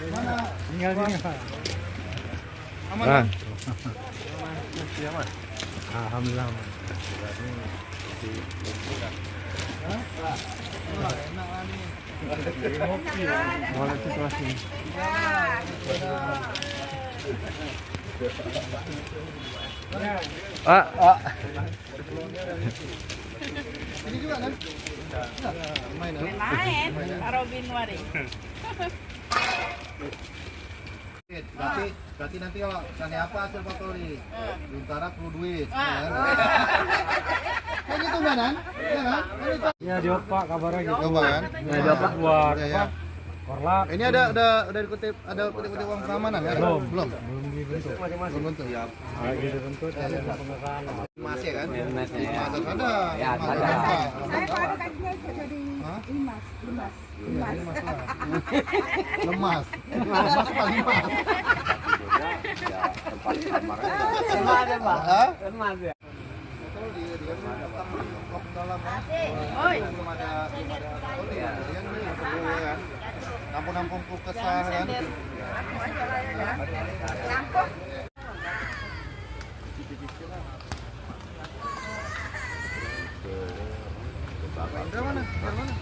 Tinggal sini, Pak. Aman. Ah. Aman. Alhamdulillah. Aman. Mulai situasi. Ini juga kan? Main, Pak Robin Wari. Berarti nanti kalau misalnya apa hasil patroli? Utara perlu duit. Kan gitu kan? Iya kan? Ya diopak kabarnya gitu. Coba kan? Ya diopak buat Ya, ya. korlap. Ini udah dikutip uang keamanan ya? Belum. Belum. Belum dibentuk. Belum bentuk. Ya. Lagi dibentuk ada pengesahan. Emas ya kan? Emas ya. Emas ada. Ya, Emas ada. Hah? Limas. Lemas. Lemas apa limas? Emas ada, Pak. Hah? Emas ya. Kalau dia datang blok dalam kan? Oi. Belum ada patroli ya. Dia nih perlu kan. Nampung kesah kan. Indra mana? Indra mana?